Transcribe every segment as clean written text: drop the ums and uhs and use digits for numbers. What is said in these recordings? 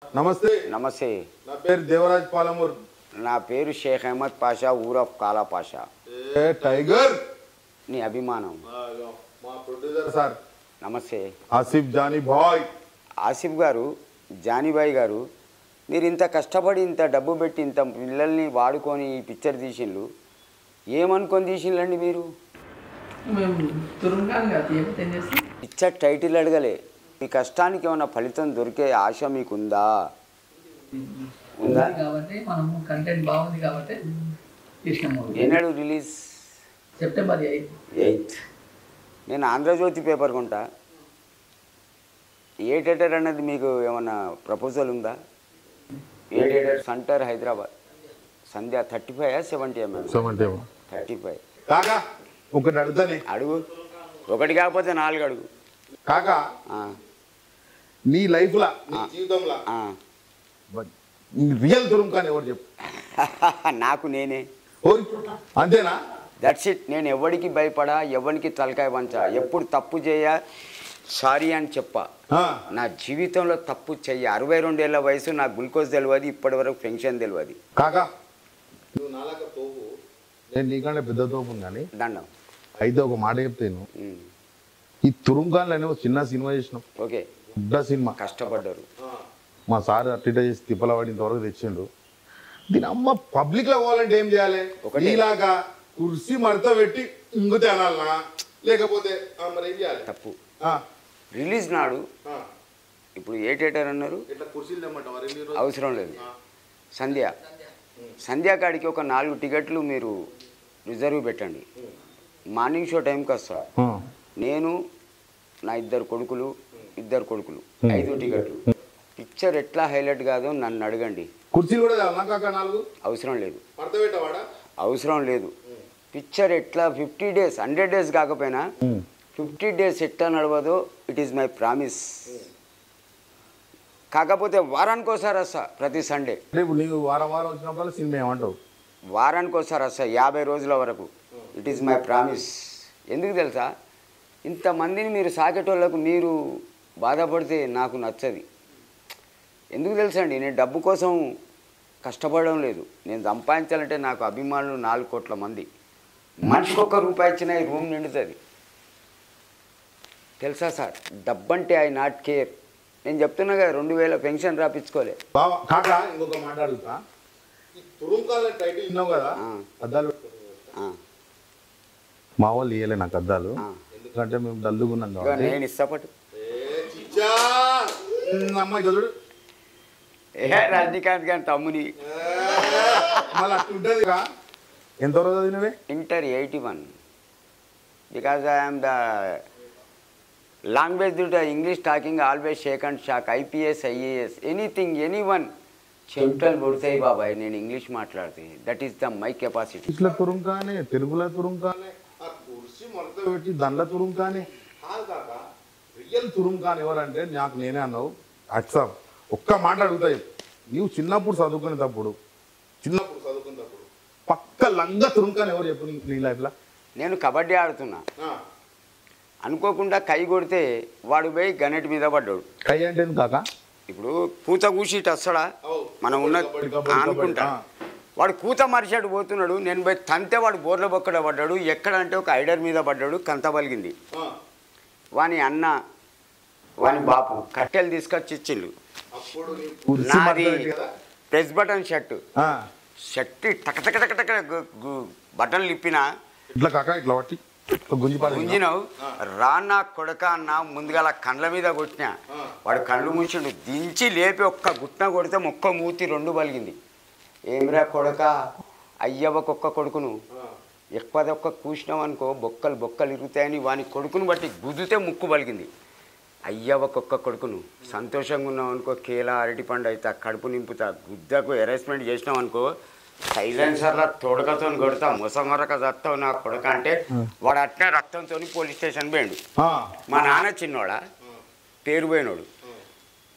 నమస్తే. నమస్తే. నా పేరు దేవరాజ్ పాలమూర్. నా పేరు షేక్ అహ్మద్ పాషా, ఊర్ ఆఫ్ కాలా పాషా. ఏ టైగర్ నీ అభిమానం. మా ప్రొడ్యూసర్ సార్. నమస్తే. Asif Johnny bye. ఆసిఫ్ గారు, జానీబాయ్ గారు, మీరు ఇంత కష్టపడి ఇంత డబ్బు పెట్టి ఇంత పిల్లల్ని వాడుకొని ఈ పిక్చర్ తీసిండ్రు, ఏమనుకొని తీసిండ్రండి మీరు? పిక్చర్ టైటిల్ అడగలే, మీ కష్టానికి ఏమైనా ఫలితం దొరికే ఆశ మీకుందా? ఉందా కాబట్టి మనం కంటెంట్ బాగుంది కాబట్టి ఎన్నడు రిలీజ్? సెప్టెంబర్ 8. నేను ఆంధ్రజ్యోతి పేపర్ కొంటా. ఏ థియేటర్ అనేది మీకు ఏమన్నా ప్రపోజల్ ఉందా? ఏ థియేటర్? సెంటర్ హైదరాబాద్. సంధ్య 35 70 mm? 35. కాకా ఒకటి అడుగుతానే. అడుగు. ఒకటి కాకపోతే 4 అడుగు. కాకా నీ లైఫ్లా, నీ జీవితంలో రియల్ తురుంకాని ఎవరు చెప్పు? నాకు నేనే. అంతేనా? That's it. నేను ఎవరికి భయపడా, ఎవరికి తలకాయ పంచా. ఎప్పుడు తప్పు చేయ సారీ అని చెప్పా. నా జీవితంలో తప్పు చెయ్య. 62 ఏళ్ళ వయసు, నాకు గ్లూకోజ్ తెలియదు, ఇప్పటి వరకు పెన్షన్ తెలియదు. కాకా నువ్వు నాలాక తోపు, నేను నీకంటే పెద్ద తోపు కానీ దండం. అయితే ఒక మాట చెప్తాను, ఈ తురుంకాన్లు అనే ఒక చిన్న సినిమా చేసినాం. ఓకే. పెద్ద సినిమా. కష్టపడ్డారు. మా సార్ అట్టిట చేసి తిప్పలవాడి ఇంతవరకు తెచ్చిండు. దీని అమ్మ పబ్లిక్ లో పోవాలంటే ఏం చేయాలి? ఇలాగా కుర్సీ మడత పెట్టి ఇంగుతే అనాలనా, లేకపోతే మరి ఏం చేయాలి? తప్పు. రిలీజ్ నాడు ఇప్పుడు ఏ థియేటర్ అన్నారు? అవసరం లేదు. సంధ్యా కాడికి ఒక 4 టికెట్లు మీరు రిజర్వ్ పెట్టండి. మార్నింగ్ షో టైంకి వస్తా. నేను, నా 2 కొడుకులు 5 టికెట్లు. పిక్చర్ ఎట్లా హైలైట్ కాదో నన్ను అడగండి. కుర్చీలు కూడా అవసరం లేదు. అవసరం లేదు. పిక్చర్ ఎట్లా 50 డేస్ 100 డేస్ కాకపోయినా 50 డేస్ ఎట్లా నడవదో ఇట్ ఈస్ మై ప్రామిస్. కాకపోతే వారానికి ఒకసారి వస్తా, ప్రతి సండే. నీకు వారం వచ్చినప్పుడు సినిమా ఏమంటావు? వారానికి ఒకసారి వస్తా, 50 రోజుల వరకు. It is my promise. ఎందుకు తెలుసా? ఇంతమందిని మీరు సాకేటోళ్ళకు మీరు బాధపడితే నాకు నచ్చది. ఎందుకు తెలుసా అండి? నేను డబ్బు కోసం కష్టపడడం లేదు. నేను సంపాదించాలంటే నాకు అభిమానులు 4 కోట్ల మంది. మనిషికి ₹1 ఇచ్చినా ఈ రూమ్ నిండుతుంది. తెలుసా సార్? డబ్బంటే ఐ నాట్ కేర్. నేను చెప్తున్నా కదా, 2000 పెన్షన్ రాపించుకోలే. ఇంకొక మాట అడుగుతా, అద్దాలు మా వాళ్ళు ఇయ్యలే నాకు అద్దాలు, ఎందుకంటే మేము డల్లుగున్నాం. నేను ఇష్టపడు రజనీకాంత్ గారి తమ్ముని. ఎంత రోజు చదివినవే? Inter 81. Because I'm the language English talking always shake and shock. IPS IAS anything anyone చెమటలు పుడతాయి బాబాయ్ నేను ఇంగ్లీష్ మాట్లాడితే. That is the my capacity. ఇంగ్లీష్లో తురుంకానే, తెలుగులో తురుంకానే, కుర్చీ మొలత పెట్టి దండ్ల తురుంకానే. రియల్ తురుంకాన్ ఎవరంటే నాకు నేనే అన్నావు. అట్సాబ్ ఒక్క మాట అడుగుతా, నీవు చిన్నప్పుడు చదువుకునేటప్పుడు పక్క లంగ తురుంకాన్ ఎవరు చెప్పు నీ లైఫ్లో? నేను కబడ్డీ ఆడుతున్నా, అనుకోకుండా కై కొడితే వాడు పోయి గణెట్ మీద పడ్డాడు. కై అంటే కాక ఇప్పుడు కూత కూసిట వస్తాడా మనం ఉన్న అనుకుంటా. వాడు కూత మరిచాడు పోతున్నాడు, నేను పోయి తంతే వాడు బోర్ల బొక్కడ పడ్డాడు. ఎక్కడ అంటే ఒక ఐడర్ మీద పడ్డాడు, కంత పలిగింది. వాని అన్న వాని బాపు కట్టెలు తీసుకొచ్చి ఇచ్చిండు. నాది ప్రెస్ బటన్ షర్టు టక బటన్లు ఇప్పినా గుంజినావు రానా కొడక అన్న. ముందుగా కండ్ల మీద కొట్టినా, వాడు కళ్ళు ముంచిండు. దించి లేపి ఒక్క గుట్న కొడితే మొక్క మూతి 2 పలిగింది. ఏమిరా కొడక, అయ్యవకొక్క కొడుకును ఎక్కువ కూసినావు అనుకో బొక్కలు ఇరుగుతాయని వాని కొడుకును బట్టి గుద్దితే ముక్కు పలిగింది. అయ్యవకొక్క కొడుకును సంతోషంగా ఉన్నావు అనుకో కేలా అరటిపండు అవుతా, కడుపు నింపుతా. గుద్దకు హెరాస్మెంట్ చేసినావు అనుకో సైలెన్సర్లా తోడకతో కొడతా, మొసమరక చస్తావు నా కొడక అంటే వాడు అట్నే రక్తంతో పోలీస్ స్టేషన్ పోయాడు. మా నాన్న చిన్నోడా పేరు పోయినోడు.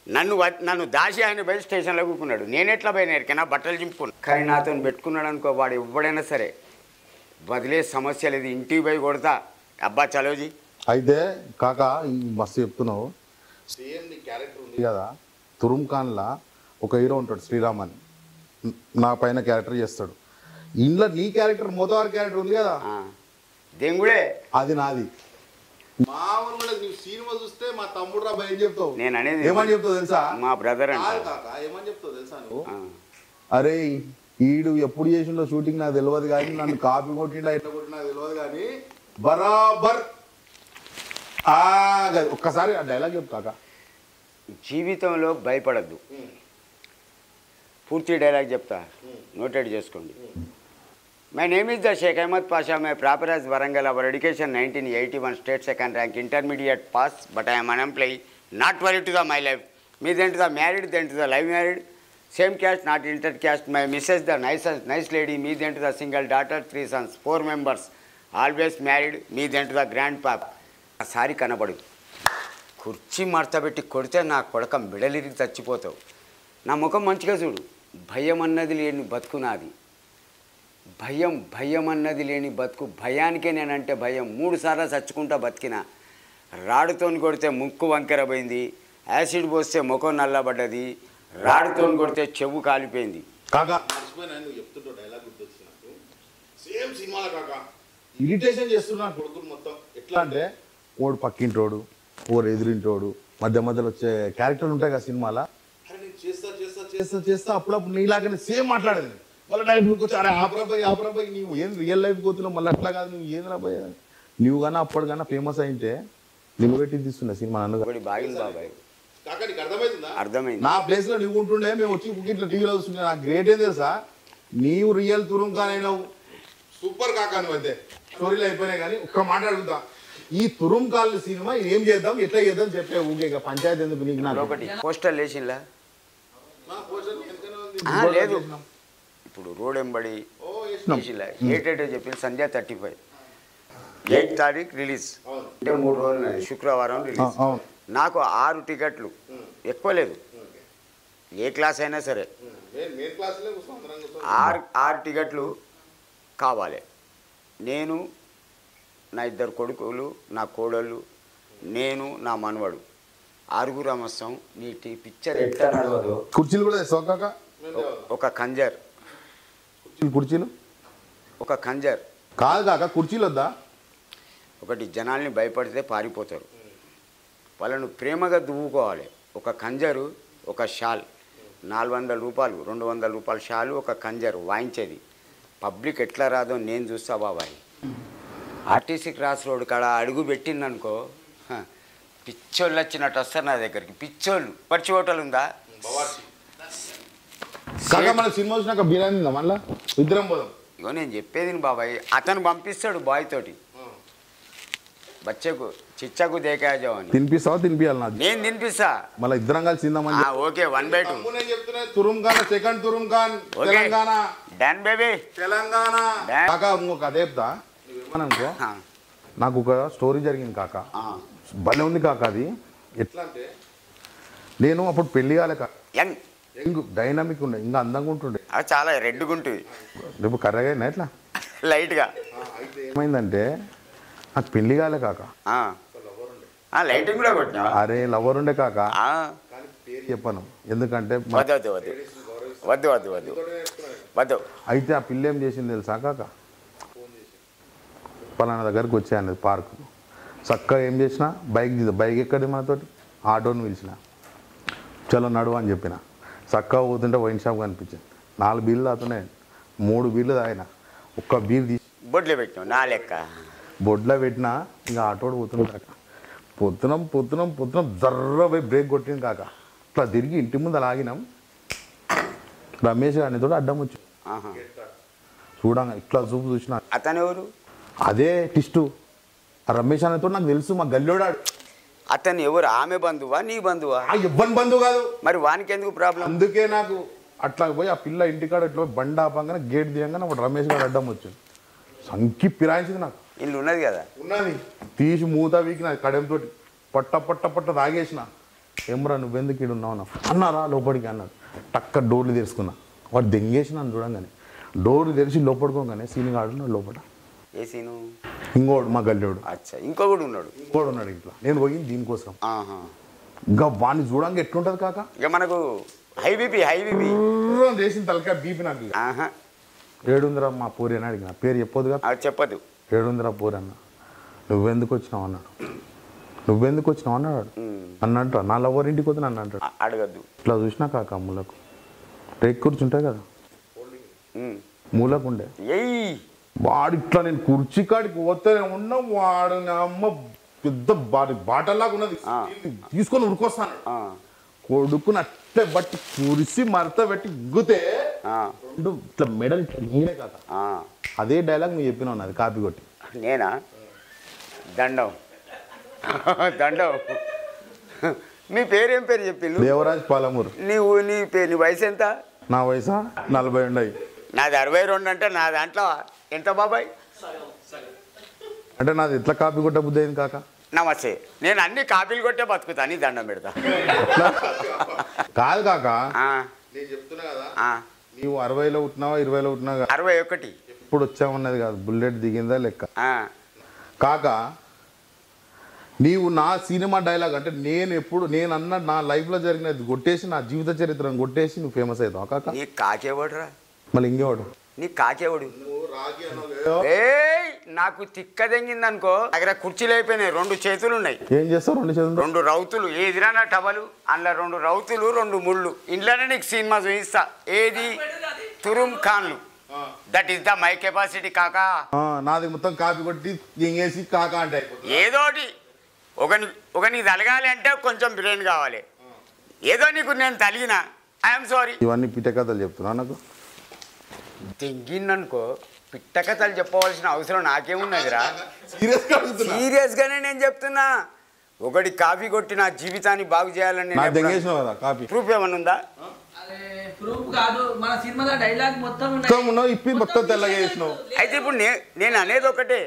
నన్ను దాచి ఆయన పోయి స్టేషన్లో కూకున్నాడు. నేనెట్లా పోయినా ఎరికైనా బట్టలు చింపుకున్నాను. కానీ నాతో పెట్టుకున్నాడు అనుకో వాడు ఎవడైనా సరే వదిలే సమస్య లేదు. ఇంటికి పోయి కొడతా. అబ్బా చలోజీ అయితే కాక మస్తు చెప్తున్నావు. సేమ్ నీ క్యారెక్టర్ ఉంది కదా తురుమ్ ఖాన్లా ఒక హీరో ఉంటాడు శ్రీరామ్ అని, నా పైన క్యారెక్టర్ చేస్తాడు. ఇంట్లో నీ క్యారెక్టర్ మోతవారి క్యారెక్టర్ ఉంది కదా, దెంగుడే అది నాది. మా ఊళ్ళో నీవు సినిమా చూస్తే మా తమ్ముడు రా భయం చెప్తావు. నేను అనేది ఏమని చెప్తావు తెలుసా? మా బ్రదర్ ఏమని చెప్తావు తెలుసా నువ్వు? అరే ఈడు ఎప్పుడు చేసిండో షూటింగ్ నాకు తెలియదు కానీ, నన్ను కాపీ కొట్టిండా ఎట్లా కొట్టినా నాకు తెలియదు కానీ బరాబర్ ఒక్కసారి ఆ డైలాగ్ చెప్పు కాక. జీవితంలో భయపడద్దు. పూర్తి డైలాగ్ చెప్తా, నోటెడ్ చేసుకోండి. My name is the Shaik Ahmed Pasha. My proper as Warangal. Our education 1981 state second rank, intermediate pass, but I'm unemploy. Not worry to the my life. Me then to the married, then to the live married. Same caste, not inter caste. My missus the nice lady. Me then to the single daughter, 3 sons, 4 members. Always married. Me then to the grand pop. సారి కనబడు. కుర్చీ మడతబెట్టి కొడితే నా కొడక మిడలిరికి చచ్చిపోతావు. నా ముఖం మంచిగా చూడు. భయం అన్నది లేని బతుకు నాది. భయం అన్నది లేని బతుకు. భయానికే నేనంటే భయం. 3 సార్లు చచ్చుకుంటా బతికిన. రాడుతోని కొడితే ముక్కు వంకెర పోయింది, యాసిడ్ పోస్తే ముఖం నల్లబడ్డది, రాడుతోని కొడితే చెవు కాలిపోయింది. కాకా చెప్తుంటో డైలాగ్ గుర్తొచ్చి నాకు సేమ్ సినిమాల కాక ఇరిటేషన్ చేస్తున్నా కొడుకులు మొత్తం. ఎట్లా అంటే ఓడు పక్కింటోడు, ఓడు ఎదురింటోడు, మధ్య మధ్యలో వచ్చే క్యారెక్టర్లు ఉంటాయి కదా సినిమాలో. నేను చేస్తా అప్పుడప్పుడు నీలాగానే సేమ్ మాట్లాడేది. మళ్ళీ నైట్కి వచ్చి అరే ఆపరాబాయ్ నువ్వు ఏం రియల్ లైఫ్ పోతున్నావు, మళ్ళీ అట్లా కాదు నువ్వు ఏం రాబాయ్, నువ్వు కానీ అప్పటికన్నా ఫేమస్ అయింటే నువ్వు పెట్టి తీస్తున్నా సినిమా. నన్ను బాగింది బాబాయ్, అర్థమైంది. నా ప్లేస్ లో నువ్వు ఉంటుండే, మేము వచ్చి ఇట్లా టీవీలో చూస్తుండే. నాకు గ్రేట్ ఏం తెలుసా, నీవు రియల్ తురుంకానైనావు. సూపర్ కాకా నువ్వు అయితే. స్టోరీలు అయిపోయినాయి కానీ ఒక్క మాట అడుగుతా, ఈ తురుంకాల్ సినిమా ఏం చేద్దాం ఎట్లా చేద్దాం చెప్పే ఊకే పంచాయతీ ఎందుకు నీకు? నాకు ఒకటి పోస్టర్ లేచిందా లేదు. ఇప్పుడు రోడ్ ఎంబడి ఏటేటో చెప్పి సంధ్య 35 8వ తారీఖు రిలీజ్ అంటే 3 రోజులు, శుక్రవారం రిలీజ్. నాకు 6 టికెట్లు, ఎక్కువ లేదు, ఏ క్లాస్ అయినా సరే 6 టికెట్లు కావాలి. నేను, నా 2 కొడుకులు, నా కోడళ్ళు, నేను, నా మనవడు, 6 వస్తాం. నీ పిక్చర్ ఎట్లా నడవదు. కుర్చీలు కూడా సోకాక ఒక కంజర్, కుర్చీలు ఒక కంజర్ కాదు కాక కుర్చీలు వద్దా? ఒకటి జనాల్ని భయపడితే పారిపోతారు, వాళ్ళను ప్రేమగా దువ్వుకోవాలి. ఒక కంజరు, ఒక షాల్, 400 రూపాయలు, 200 రూపాయల షాలు, ఒక కంజరు వాయించేది. పబ్లిక్ ఎట్లా రాదో నేను చూస్తా బాబాయ్. ఆర్టీసీ క్రాస్ రోడ్ కాడ అడుగు పెట్టిందనుకో, పిచ్చోళ్ళు వచ్చినట్టు వస్తారు నా దగ్గరికి. పిచ్చోళ్ళు. పచ్చి హోటల్ ఉందా? మన సినిమా వచ్చినాక బిర్యానీ ఉందా? మళ్ళీ ఇద్దరం పోదాం. ఇగో నేను చెప్పేది బాబాయ్, అతను పంపిస్తాడు బాయ్ తోటి, బచ్చకు చిచ్చకు దేకాజో అని. తినిపిస్తావా? తినిపియాలి నాకు. నేను తినిపిస్తా. మళ్ళీ ఇద్దరం కలిసి తిందామని. Okay, 1/2. Turumkhan second Turumkhan Telangana. Done baby, Telangana. కాకా ఇంకొక అదే చెప్తా అనుకో. నాకు ఒక స్టోరీ జరిగింది కాక, భలే ఉంది కాక. అది ఎట్లా అంటే, నేను అప్పుడు పెళ్లి కాలే కాక, యంగ్ డైనామిక్ ఉండే, ఇంకా అందంగా ఉంటుండే. చాలా రెడ్గా ఉంటుంది. రేపు కర్రగా అయినా ఎట్లా లైట్గా. ఏమైందంటే నాకు పెళ్లి కాలే కాక, లైట్ కూడా కొట్టినా. అరే లవర్ ఉండే కాక, చెప్పను ఎందుకంటే వద్దు వద్దు వద్దు వద్దు వద్దు వద్దు. అయితే ఆ పిల్ల ఏం చేసింది తెలుసా కాక, పలానా దగ్గరకు వచ్చాయన్నది పార్కు. చక్కగా ఏం చేసిన, బైక్ ఎక్కడి మనతోటి ఆటోని పిలిచిన, చలో నడువు అని చెప్పిన. చక్కగా పోతుంటే వైన్ షాప్ కనిపించింది. 4 బీర్లు తాగుతున్నాయి, 3 బీర్లు తాగిన. ఒక్క బీర్ తీసి బొడ్లో పెట్టినావు, నా లెక్క బొడ్లో పెట్టినా. ఇంకా ఆటోడు పోతున్నాం కాక, పొద్దునం జర్ర పోయి బ్రేక్ కొట్టింది కాక. ఇట్లా తిరిగి ఇంటి ముందు అలా ఆగినాం. రమేష్ గారిని తోడు అడ్డం వచ్చి చూడంగా ఇట్లా చూపు చూసిన. అతను ఎవరు? అదే టిస్టు. ఆ రమేష్ అనేతో నాకు తెలుసు, మా గల్లోడాడు. అతను ఎవరు? ఆమె బంధువా, నీ బంధువా? ఇవ్వని బంధువు కాదు. మరి వానికి ఎందుకు ప్రాబ్లం? అందుకే నాకు అట్లా పోయి ఆ పిల్ల ఇంటికాడ ఇట్లా బండి ఆపంగానే గేట్ తీయంగానే అప్పుడు రమేష్ గారు అడ్డం వచ్చింది. సంకి పిరాయించింది నాకు. ఇల్లు ఉన్నది కదా, ఉన్నది. తీసి మూత వీకి నా కడెంతో పట్ట తాగేసిన. ఏమరా నువ్వెందుకు ఈడు ఉన్నావు అన్నారా లోపలికి అన్నాడు. టక్క డోర్లు తెరుచుకున్నా. వాడు దెంగేసినాను చూడంగానే. డోర్లు తెరిచి లోపడుకోగానే సీనిగాడు ఉన్నాడు లోపల. ఏ సీను? ఇంకోడు మా గల్లోడు. అచ్చా, ఇంకొకడు ఉన్నాడు. ఇంకోడు ఉన్నాడు ఇంట్లో. నేను పోయింది దీనికోసం. ఇంకా వాడిని చూడంగా ఎట్లుంటుంది కాక. ఇక మనకు హై బీపీ చేసిన తలకాయ బీపీ నాకు ఇక. ఆహా ఏడుందిరా మా పూరి అని అడిగిన పేరు చెప్పొద్దుగా. అది చెప్పదు. ఏడుందిరా పూరి అన్న. నువ్వెందుకు వచ్చినావు అన్నాడు. నువ్వెందుకు వచ్చినావు అన్నాడు. అన్నంట నా లవ్వర్ ఇంటికి వద్దు నన్ను అంటాడు. అడగద్దు. ఇట్లా చూసినా కాక మూలకు రేక్ కూర్చుంటాయి కదా మూలకు ఉండే వాడు ఇట్లా నేను కుర్చీ కాడికి పోతేనే ఉన్నా వాడు నా అమ్మ పెద్ద బాటల్లాగా ఉన్నది తీసుకొని ఉరికొస్తాను కొడుకుని అట్లే బట్టి కురిసి మరత పెట్టి గుతే రెండు ఇట్లా మెడల్ ఇట్లా నీనే కాక అదే డైలాగ్ నువ్వు చెప్పినావు నాది కాపీ కొట్టి. నేనా? దండం దండం. మీ పేరేం పేరు చెప్పిండు? దేవరాజ్ పాలమూరు. నీ వయసు ఎంత? నా వయసా 40 ఉన్నాయి. నాది 62 అంటే నా దాంట్లో ఎంత బాబాయ్? అంటే నాది ఎట్లా కాపీ కొట్ట బుద్ధి అయింది కాక? నమస్తే. నేను అన్ని కాపీలు కొట్టే బతుకుతా నీ దండం పెడతా. కాదు కాక నేను చెప్తున్నా కదా నీవు 60లో ఉంటున్నావా 20లో ఉంటున్నావా? 61. ఇప్పుడు వచ్చామన్నది కాదు బుల్లెట్ దిగిందా లెక్క కాక. నీవు నా సినిమా డైలాగ్ అంటే నేను అన్న నా లైఫ్లో జరిగినది కొట్టేసి నా జీవిత చరిత్రను కొట్టేసి నువ్వు ఫేమస్ అవుతావు కాక. నీ కాకేవాడురా? మళ్ళీ ఇంకేవాడు నీ కాకేవాడు? నాకు తిక్క తెంగింది అనుకో దగ్గర కుర్చీలు అయిపోయినాయి 2 చేతులు ఉన్నాయి. ఏం చేస్తావు 2 చేతులు? 2 రౌతులు ఏదిరా నా టవలు అందులో 2 రౌతులు 2 ముళ్ళు. ఇంట్లోనే నీకు సినిమా చూపిస్తా. ఏది? తురుమ్ ఖాన్లు. That is the my capacity కాకా. నాది మొత్తం కాపీ కొట్టి ఇంగేసి కాకా అంటే ఏదోటి ఒక నీకు తలగాలి అంటే కొంచెం బ్రెయిన్ కావాలి. ఏదో నీకు నేను తలిగిన ఐఎమ్ సారీ. ఇవన్నీ పిట్ట కథలు చెప్తున్నా నాకు. తెంగిందనుకో పిట్ట కథలు చెప్పవలసిన అవసరం నాకేమున్నదిరా? సీరియస్గానే నేను చెప్తున్నా. ఒకటి కాపీ కొట్టి నా జీవితాన్ని బాగు చేయాలని ప్రూఫ్ ఏమన్నా ఉందా? ప్రూఫ్ కాదు మన సినిమాలో డైలాగ్ మొత్తం ఇప్పి మొత్తం తెల్లగా చేసినావు. అయితే ఇప్పుడు నేను అనేది ఒకటే.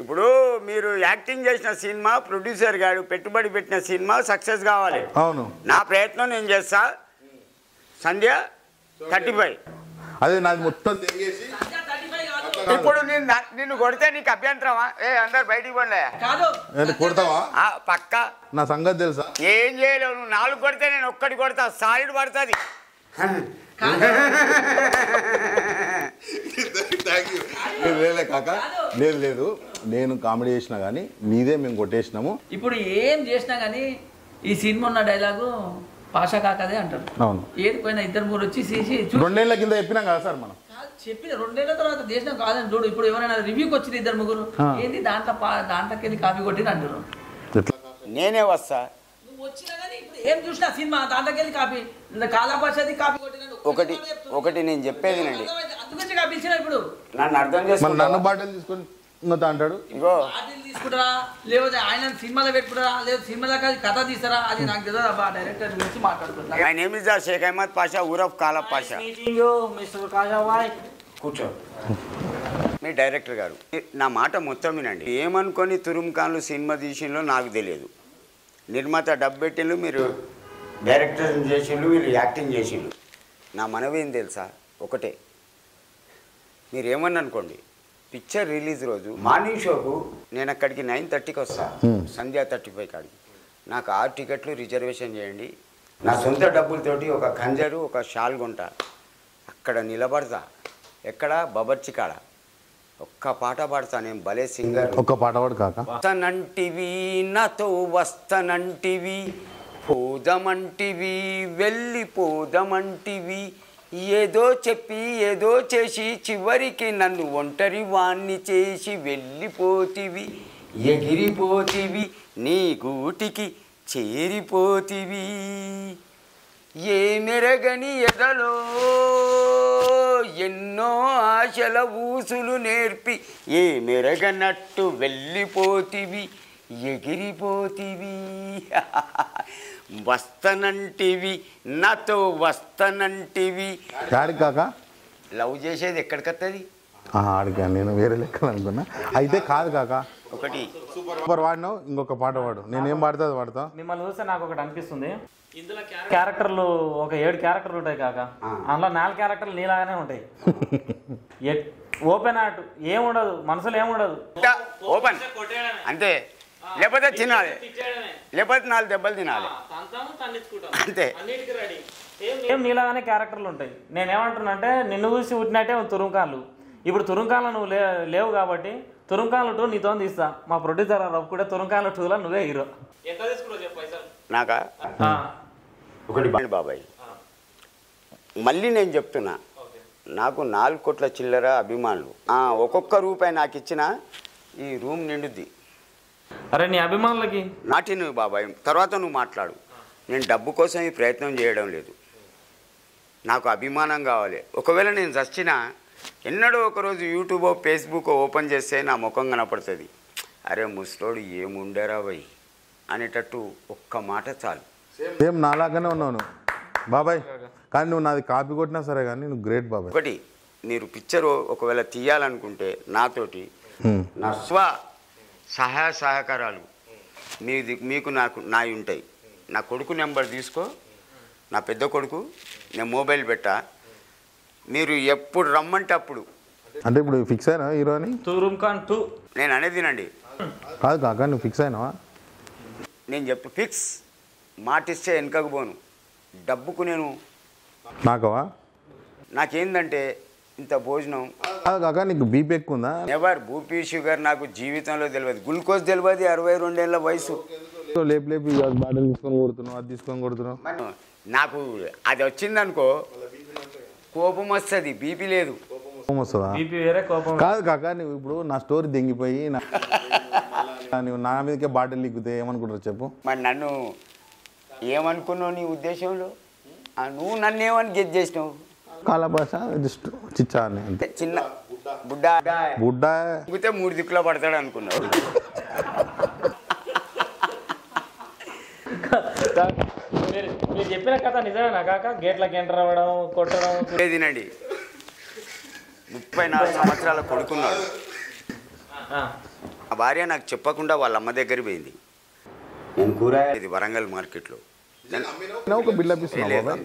ఇప్పుడు మీరు యాక్టింగ్ చేసిన సినిమా ప్రొడ్యూసర్ గారు పెట్టుబడి పెట్టిన సినిమా సక్సెస్ కావాలి. అవును. నా ప్రయత్నం నేను చేస్తా. సంధ్య 35. అదే నాది మొత్తం. ఇప్పుడు నిన్ను కొడితే నీకు అభ్యంతరమా? అందరు బయటికి పడలే కొడతావా? పక్క నా సంగతి తెలుసా? ఏం చేయలేవు. నువ్వు 4 కొడితే నేను 1 కొడతా. సాలిడ్ పడుతుంది. కాక లేదు నేను కామెడీ చేసినా కానీ నీదే మేము కొట్టేసినాము. ఇప్పుడు ఏం చేసినా కానీ ఈ సినిమా ఉన్న డైలాగు పాషా కాకదే అంటారు. అవును. ఏది పోయినా 2-3 వచ్చి 2 ఏళ్ల కింద చెప్పినాం కదా సార్ మనం. చెప్పిన 2 ఏళ్ల తర్వాత చేసినా కాదని చూడు. ఇప్పుడు ఎవరైనా రివ్యూకి వచ్చింది 2-3 ఏంది దాంట్లోకి వెళ్ళి కాపీ కొట్టిన అంటారు. నేనే వస్తా. నువ్వు వచ్చినా కానీ ఇప్పుడు ఏం చూసినా సినిమా దాంట్లోకి వెళ్ళి కాపీ కాలాపాషది కాపీ కొట్టిన ఒకటి నేను చెప్పేది నండి. అందుకే కాపీసిన ఇప్పుడు నన్ను అర్థం చేసుకుని నన్ను బాటలు తీసుకొని అంటాడు. ఇంకో తీసుకుంటారా లేకపోతే ఆయన సినిమాలో పెట్టుకుంటారా లేదా సినిమాలో కథ తీస్తారా అది నాకు తెలియదు. అబ్బా డైరెక్టర్ గురించి మాట్లాడుకుంటా. My name is Sheikh Ahmed Pasha ఊరఫ్ కాలా పాషా. కూర్చో. మీ డైరెక్టర్ గారు నా మాట మొత్తం వినండి. ఏమనుకొని తురుమ్ ఖాన్లు సినిమా తీసిండ్రో నాకు తెలియదు. నిర్మాత డబ్బు పెట్టిండ్రు, మీరు డైరెక్టర్ చేసిండ్రు, వీళ్ళు యాక్టింగ్ చేసిండ్రు. నా మనవి ఏం తెలుసా? ఒకటే. మీరు ఏమని అనుకోండి, పిక్చర్ రిలీజ్ రోజు మార్నింగ్ షోకు నేను అక్కడికి 9:30కి వస్తాను. సంధ్య 35 కాడికి నాకు 6 టికెట్లు రిజర్వేషన్ చేయండి. నా సొంత డబ్బులతోటి ఒక ఖంజరు ఒక షాల్ కొంటా. అక్కడ నిలబడతా. ఎక్కడ? బబర్చి కాడ. ఒక్క పాట పాడతా. నేను భలే సింగర్. ఒక్క పాట పాడు కాక. వస్తనంటివి నాతో వస్తనంటివి, పోదమంటివి వెళ్ళిపోదమంటివి, ఏదో చెప్పి ఏదో చేసి చివరికి నన్ను ఒంటరి వాణ్ణి చేసి వెళ్ళిపోతివి, ఎగిరిపోతివి, నీ గూటికి చేరిపోతివి, ఏ మెరగని ఎదలో ఎన్నో ఆశల ఊసులు నేర్పి ఏ మెరగనట్టు వెళ్ళిపోతివి, ఎగిరిపోతివి, వస్తనంటివి నాతో వస్తనంటివి. కాక లవ్ చేసేది ఎక్కడికి వస్తుంది? ఆడికా నేను వేరే లెక్కలు అనుకున్నా. అయితే కాదు కాక ఒకటి సూపర్ వాడినావు. ఇంకొక పాట పాడు. నేనేం పాడుతా పాడతా. మిమ్మల్ని చూస్తే నాకు ఒకటి అనిపిస్తుంది. క్యారెక్టర్లు ఒక 7 క్యారెక్టర్లు ఉంటాయి కాక. అందులో 4 క్యారెక్టర్లు నీలాగానే ఉంటాయి. ఓపెన్ ఆర్ట్ ఏముండదు, మనసులో ఏముండదు. ఓపెన్ అంతే. లేకపోతే తినాలి, లేకపోతే 4 దెబ్బలు తినాలి అంతే. ఏం నీలాగానే క్యారెక్టర్లు ఉంటాయి. నేనేమంటున్నా అంటే నిన్ను చూసి పుట్టినట్టే తురుంకాన్లు. ఇప్పుడు తురుంకాన్లు నువ్వు లేవు కాబట్టి తురుంకాన్లు 2 నీతో తీస్తా. మా ప్రొడ్యూసర్ రఫ్ కూడా తురుంకాన్లు 2లో నువ్వే హీరో. ఎంత తీసుకున్నావు చెప్పు పైసలు? నాకా ఒకటి బాబాయ్, మళ్ళీ నేను చెప్తున్నా, నాకు 4 కోట్ల చిల్లర అభిమానులు. ఒక్కొక్క రూపాయి నాకు ఇచ్చిన ఈ రూమ్ నిండుద్ది. అరే నీ అభిమానులకి నాటి నువ్వు బాబాయ్, తర్వాత నువ్వు మాట్లాడు. నేను డబ్బు కోసం ఈ ప్రయత్నం చేయడం లేదు. నాకు అభిమానం కావాలి. ఒకవేళ నేను చచ్చినా ఎన్నడో ఒకరోజు యూట్యూబో ఫేస్బుక్ ఓపెన్ చేస్తే నా ముఖం కనపడుతుంది. అరే ముసలోడు ఏముండరా భయ్ అనేటట్టు ఒక్క మాట చాలు. సేమ్ నాలాగానే ఉన్నావు నువ్వు బాబాయ్, కానీ నువ్వు నాది కాపీ కొట్టినా సరే కానీ నువ్వు గ్రేట్ బాబాయ్. ఒకటి, మీరు పిక్చర్ ఒకవేళ తీయాలనుకుంటే నాతోటి నా సహాయ సహకారాలు మీకు నాకు నాయి ఉంటాయి. నా కొడుకు నెంబర్ తీసుకో, నా పెద్ద కొడుకు, నేను మొబైల్ పెట్టా, మీరు ఎప్పుడు రమ్మంటే అప్పుడు. అంటే ఇప్పుడు ఫిక్స్ అయినా హీరో అని? తురుంకాన్ 2 నేను అనేది నండి. కాదు కాక నువ్వు ఫిక్స్ అయినావా? నేను చెప్పు ఫిక్స్, మాటిస్తే వెనకకు పోను. డబ్బుకు నేను నాకవా? నాకేందంటే ఇంత భోజనం కాదు కాక నీకు బీపీ ఎక్కువ ఉందా? ఎవరు బీపీ షుగర్ నాకు జీవితంలో తెలియదు. గ్లూకోజ్ తెలియదు. 62 ఏళ్ళ వయసు. లేపి లేపి బాటిల్ తీసుకొని కొడుతున్నావు, అది తీసుకొని కొడుతున్నావు. నాకు అది వచ్చిందనుకో కోపం వస్తుంది, బీపీ లేదు. కోపం వస్తుందా? బీపీ వేరే కోపం. కాదు కాక నువ్వు ఇప్పుడు నా స్టోరీ దెంగిపోయి నువ్వు నా మీదకే బాటిల్ లిక్కుతే ఏమనుకుంటారు చెప్పు? మరి నన్ను ఏమనుకున్నావు నీ ఉద్దేశంలో? నువ్వు నన్ను ఏమని గెట్ చేసినావు? కాల భాష జస్ట్ చిచ్చా అని అంతే. చిన్న బుడ్డా బుడ్డా దిగితే 3 దిక్కులో పడతాడు అనుకున్నావు. మీరు చెప్పిన కథ నిజమేనా కాక? గేట్లకి ఎంటర్ అవ్వడం, కొట్టడం లేదినండి. 34 సంవత్సరాల కొడుకున్నాడు. ఆ భార్య నాకు చెప్పకుండా వాళ్ళ అమ్మ దగ్గర పోయింది. నేను కూరగాయలు ఇది వరంగల్ మార్కెట్లో ఒక బిల్డప్ ఇస్తున్నావు.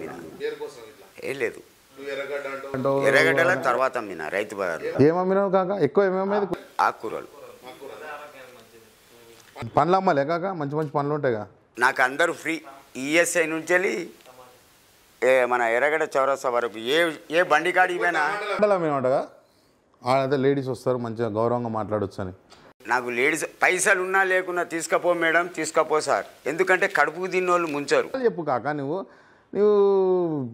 ఏం లేదు, ఎర్రగడ్డల తర్వాత అమ్మిన రైతు బజార్. ఏమమ్మినావు కాక? ఎక్కువ ఏమేమేది? ఆకుకూరలు. పండ్లు అమ్మాలే కాక? మంచి మంచి పండ్లు ఉంటాయిగా. నాకు అందరూ ఫ్రీ. ఈఎస్ఐ నుంచి వెళ్ళి మన ఎర్రగడ్డ చౌరస్తా వరకు ఏ బండి కాడికి పోయినా అమ్మేమంటగా. ఆడైతే లేడీస్ వస్తారు, మంచిగా గౌరవంగా మాట్లాడొచ్చు అని. నాకు లేడీస్ పైసలు ఉన్నా లేకున్నా తీసుకపో మేడం, తీసుకపో సార్. ఎందుకంటే కడుపుకు తిన్నోళ్ళు ముంచారు. చెప్పు కాక, నువ్వు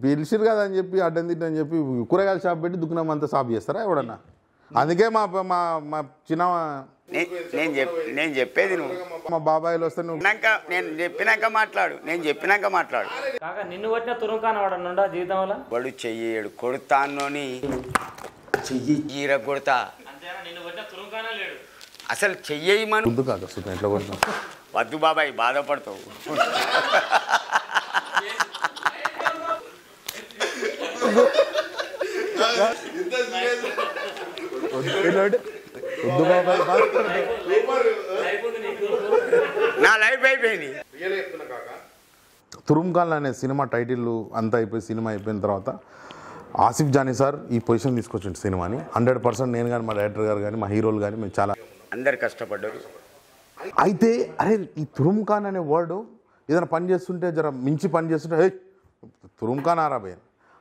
పిలిచిరు కదా అని చెప్పి అడ్డం తిట్టని చెప్పి కూరగాయల షాప్ పెట్టి దుకాణం అంతా షాప్ చేస్తారా ఎవడన్నా? అందుకే మా మా మా చిన్న నేను చెప్పేది నువ్వు మా బాబాయిలు వస్తే నువ్వు నేను చెప్పినాక మాట్లాడు. కాక నిన్ను కొట్టిన తురుంకాన్ వాడనుండా జీవితంలో? వాడు చెయ్యడు కొడతానోని చెయ్యి గీర కొడతా. అసలు చెయ్యమని వద్దు కాక సుతం ఎట్లా కొడతావు? వద్దు బాబాయ్, బాధపడతావు. వద్దు బాబాయ్, నా లైఫ్ అయిపోయింది. తురుంకాన్ అనే సినిమా టైటిల్ అంతా అయిపోయి సినిమా అయిపోయిన తర్వాత ఆసిఫ్ జానీ సార్ ఈ పొజిషన్ తీసుకొచ్చిండు సినిమాని. 100% నేను కానీ, మా డైరెక్టర్ గారు కానీ, మా హీరోలు కానీ మేము చాలా అందరు కష్టపడ్డారు. అయితే అరే ఈ తురుంకాన్ అనే వర్డ్ ఏదైనా పని చేస్తుంటే జర మించి పని చేస్తుంటే హే తురుంకాన్ ఆరాబోయ్.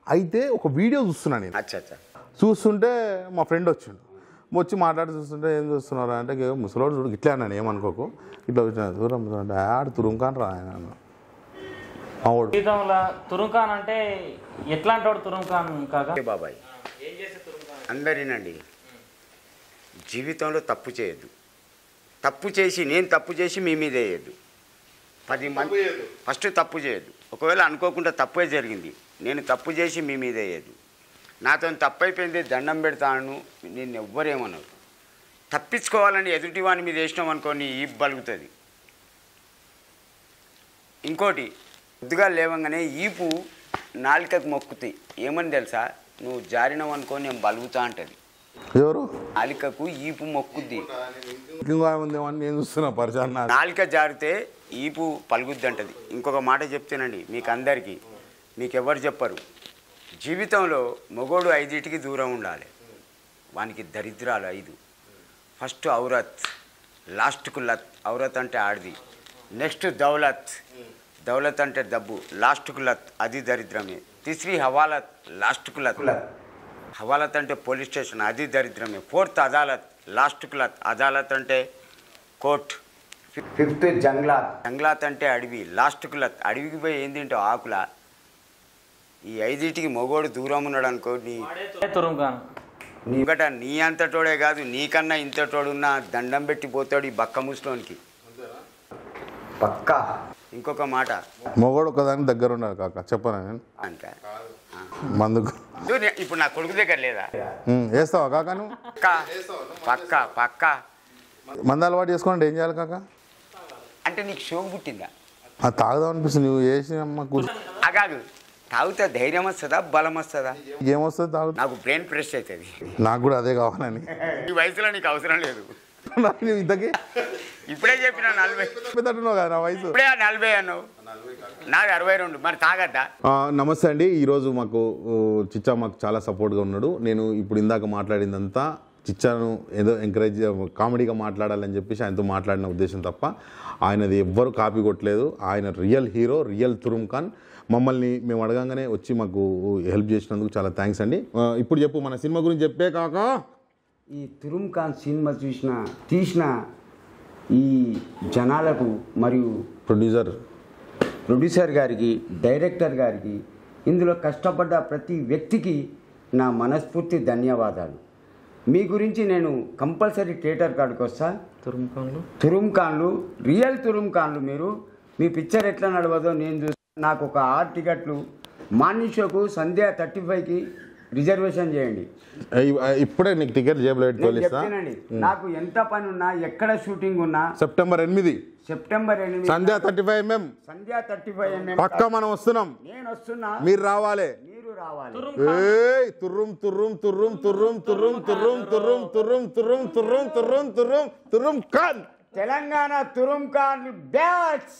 అయితే ఒక వీడియో చూస్తున్నాను నేను. అచ్చా చూస్తుంటే మా ఫ్రెండ్ వచ్చిండు, వచ్చి మాట్లాడి చూస్తుంటే ఏం చూస్తున్నారు అంటే ముసలోడు చూడు ఇట్లా అన్నాను, ఏమనుకోకు ఇట్లా వచ్చిన దూరం ఆడు తురుంకాన్ రా ఆయన. మా వాడు జీవితంలో తురుంకాన్ అంటే ఎట్లాంటి వాడు తురుంకాన్ కాక? బాబాయ్ అందరినండి, జీవితంలో తప్పు చేయొద్దు. తప్పు చేసి నేను తప్పు చేసి మీ మీద వేయద్దు. 10 మంది ఫస్ట్ తప్పు చేయొద్దు. ఒకవేళ అనుకోకుండా తప్పే జరిగింది, నేను తప్పు చేసి మీ మీద వేయద్దు. నాతో తప్పు అయిపోయింది, దండం పెడతాను, నేను ఎవ్వరేమన్నారు. తప్పించుకోవాలని ఎదుటి వాని మీద వేసినాం అనుకోని ఈ బలుగుతుంది. ఇంకోటి, పొద్దుగా లేవంగానే ఈపు నాలికకు మొక్కుతాయి. ఏమని తెలుసా? నువ్వు జారినావు అనుకో నేను బలుగుతా అంటది. ఎవరు? నాలికకు ఈపు మొక్కుద్ది. నేను చూస్తున్నా పరిచయం. నాలిక జారితే ఈపు పలుగుద్ది అంటది. ఇంకొక మాట చెప్తేనండి మీకు అందరికీ, మీకు ఎవరు చెప్పరు. జీవితంలో మొగోడు 5 దూరం ఉండాలి. వానికి దరిద్రాలు 5. ఫస్ట్ ఔరత్, లాస్ట్కు లత్. ఔరత్ అంటే ఆడిది. నెక్స్ట్ దౌలత్, దౌలత్ అంటే డబ్బు, లాస్ట్కు లత్ అది దరిద్రమే. తీసరి హవాలత్, లాస్ట్కు లత్. హవాలత్ అంటే పోలీస్ స్టేషన్, అది దరిద్రమే. ఫోర్త్ అదాలత్, లాస్ట్కు లత్. అదాలత్ అంటే కోర్ట్. ఫిఫ్త్ జంగ్లాత్. జంగ్లాత్ అంటే అడవి, లాస్ట్కు లత్. అడవికి పోయి ఏం తింటావు? ఆకుల. ఈ ఐదింటికి మొగోడు దూరం ఉన్నాడు అనుకో, తురుంకాన్ నీకట నీ అంతటోడే కాదు, నీకన్నా ఇంతటోడున్నా దండం పెట్టి పోతాడు ఈ బక్క ముసలోనికి. పక్కా. ఇంకొక మాట, మొగోడు ఒకదానికి దగ్గర ఉన్నాడు కాక, చెప్పనా నేను అంతే. మందుకు ఇప్పుడు నా కొడుకు దగ్గర లేదా? వేస్తావా కాక నువ్వు? పక్కా పక్కా. మందు అలవాటు చేసుకోండి ఏం చేయాలి కాక? అంటే నీకు షోకు పుట్టిందా? అది తాగుదాం అనిపిస్తుంది, నువ్వు వేసి అమ్మ కూర్చో. అగాదు, తాగుతా ధైర్యం వస్తుందా, బలం వస్తుందా? ఏమొస్తుంది తాగు? నాకు బ్రెయిన్ ఫ్రెష్ అవుతుంది. నాకు కూడా అదే కావాలని. ఈ వయసులో నీకు అవసరం లేదు. ఇంతకీ ఇప్పుడే చెప్పిన 40. పెద్దట్టున్నావు కదా నా వయసు. ఇప్పుడే 40 అన్నావు, నాకు 62. మరి తాగద్దా? నమస్తే అండి. ఈరోజు మాకు చిచ్చా మాకు చాలా సపోర్ట్గా ఉన్నాడు. నేను ఇప్పుడు ఇందాక మాట్లాడిందంతా చిచ్చాను ఏదో ఎంకరేజ్ కామెడీగా మాట్లాడాలని చెప్పేసి ఆయనతో మాట్లాడిన ఉద్దేశం తప్ప ఆయనది ఎవ్వరు కాపీ కొట్టలేదు. ఆయన real hero, real Turum Khan. మమ్మల్ని మేము అడగంగానే వచ్చి మాకు హెల్ప్ చేసినందుకు చాలా థ్యాంక్స్ అండి. ఇప్పుడు చెప్పు, మన సినిమా గురించి చెప్పే కాక. ఈ తురుమ్ ఖాన్ సినిమా తీసిన ఈ జనాలకు మరియు ప్రొడ్యూసర్ గారికి, డైరెక్టర్ గారికి, ఇందులో కష్టపడ్డ ప్రతి వ్యక్తికి నా మనస్ఫూర్తి ధన్యవాదాలు. మీ గురించి నేను కంపల్సరీ థియేటర్ కాడికి వస్తా. తురుమ్ ఖాన్లు రియల్ తురుమ్ ఖాన్లు. మీరు మీ పిక్చర్ ఎట్లా నడవదో నేను చూస్తాను. నాకు ఒక 6 టికెట్లు మార్నింగ్ షోకు సంధ్య 35కి రిజర్వేషన్ చేయండి. ఇప్పుడే నీకు టికెట్ జేబులో పెట్టుకోలేస్తా. నాకు ఎంత పని ఉన్నా, ఎక్కడ షూటింగ్ ఉన్నా, సెప్టెంబర్ 8 సంధ్య 35mm పక్కా మనం వస్తున్నాం. నేను వస్తున్నా, మీరు రావాలి. ఏయ్ తుర్రుం తుర్రుం తుర్రుం తుర్రుం తుర్రుం తుర్రుం తుర్రుం తుర్రుం తుర్రుం తుర్రుం తుర్రుం తుర్రుం తుర్రుం ఖాన్. తెలంగాణ తురుమ్ ఖాన్ బ్యాచ్.